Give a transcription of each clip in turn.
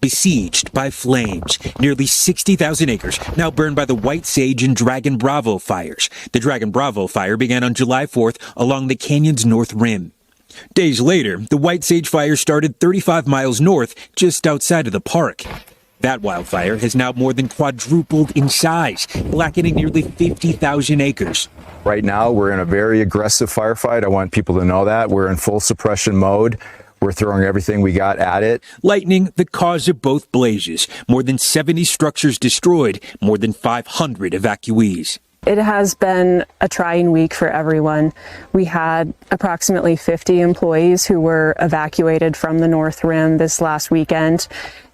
besieged by flames. Nearly 60,000 acres now burned by the White Sage and Dragon Bravo fires. The Dragon Bravo fire began on July 4th along the canyon's north rim. Days later, the White Sage fire started 35 miles north, just outside of the park. That wildfire has now more than quadrupled in size, blackening nearly 50,000 acres. Right now, we're in a very aggressive firefight. I want people to know that. We're in full suppression mode. We're throwing everything we got at it. Lightning, the cause of both blazes. More than 70 structures destroyed, more than 500 evacuees. It has been a trying week for everyone. We had approximately 50 employees who were evacuated from the North Rim this last weekend,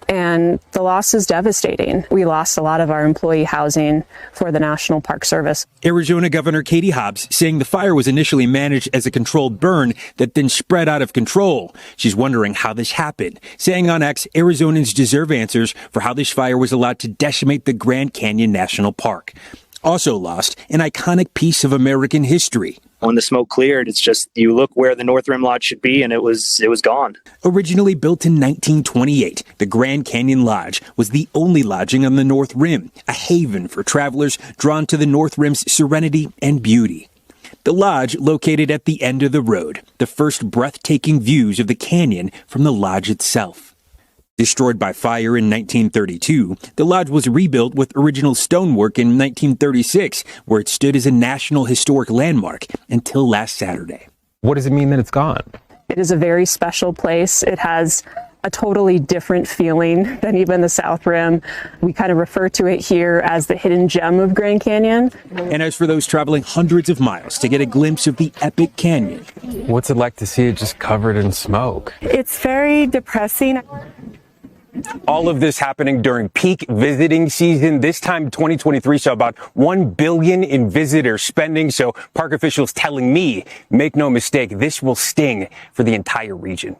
and the loss is devastating. We lost a lot of our employee housing for the National Park Service. Arizona Governor Katie Hobbs saying the fire was initially managed as a controlled burn that then spread out of control. She's wondering how this happened, saying on X, Arizonans deserve answers for how this fire was allowed to decimate the Grand Canyon National Park. Also lost, an iconic piece of American history. When the smoke cleared, it's just you look where the North Rim Lodge should be, and it was gone. Originally built in 1928, the Grand Canyon Lodge was the only lodging on the North Rim, a haven for travelers drawn to the North Rim's serenity and beauty. The lodge located at the end of the road, the first breathtaking views of the canyon from the lodge itself. Destroyed by fire in 1932, the lodge was rebuilt with original stonework in 1936, where it stood as a National Historic Landmark until last Saturday. What does it mean that it's gone? It is a very special place. It has a totally different feeling than even the South Rim. We kind of refer to it here as the hidden gem of Grand Canyon. And as for those traveling hundreds of miles to get a glimpse of the epic canyon, What's it like to see it just covered in smoke? It's very depressing. All of this happening during peak visiting season. This time, 2023 saw about $1 billion in visitor spending. So park officials telling me, make no mistake, this will sting for the entire region.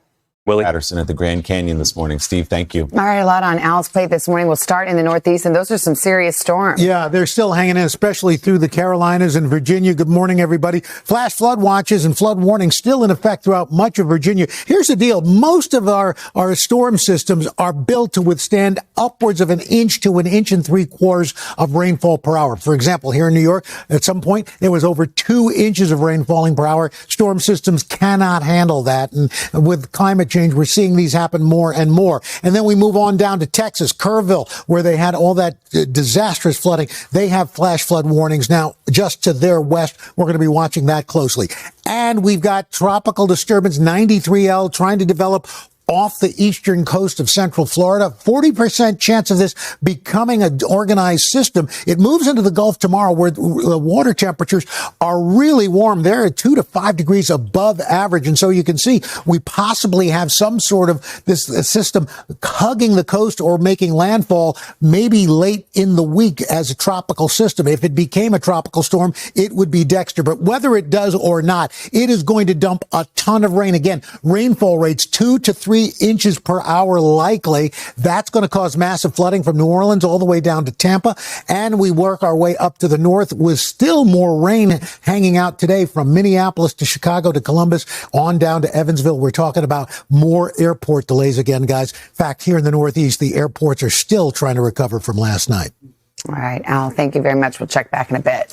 Willie Patterson at the Grand Canyon this morning. Steve, thank you. All right, a lot on Al's plate this morning. We'll start in the Northeast, and those are some serious storms. Yeah, they're still hanging in, especially through the Carolinas and Virginia. Good morning, everybody. Flash flood watches and flood warnings still in effect throughout much of Virginia. Here's the deal. Most of our storm systems are built to withstand upwards of 1 inch to 1.75 inches of rainfall per hour. For example, here in New York, at some point, there was over 2 inches of rain falling per hour. Storm systems cannot handle that. And with climate change, we're seeing these happen more and more. And then we move on down to Texas, Kerrville, where they had all that disastrous flooding. They have flash flood warnings now just to their west. We're going to be watching that closely. And we've got tropical disturbance 93L trying to develop off the eastern coast of central Florida. 40% chance of this becoming an organized system. It moves into the Gulf tomorrow, where the water temperatures are really warm. They're at 2 to 5 degrees above average. And so you can see we possibly have some sort of this system hugging the coast or making landfall maybe late in the week as a tropical system. If it became a tropical storm, it would be Dexter. But whether it does or not, it is going to dump a ton of rain. Again, rainfall rates 2 to 3 inches per hour likely. That's going to cause massive flooding from New Orleans all the way down to Tampa. And we work our way up to the north with still more rain hanging out today from Minneapolis to Chicago to Columbus on down to Evansville. We're talking about more airport delays again, guys. In fact, here in the Northeast, the airports are still trying to recover from last night. All right, Al, thank you very much. We'll check back in a bit.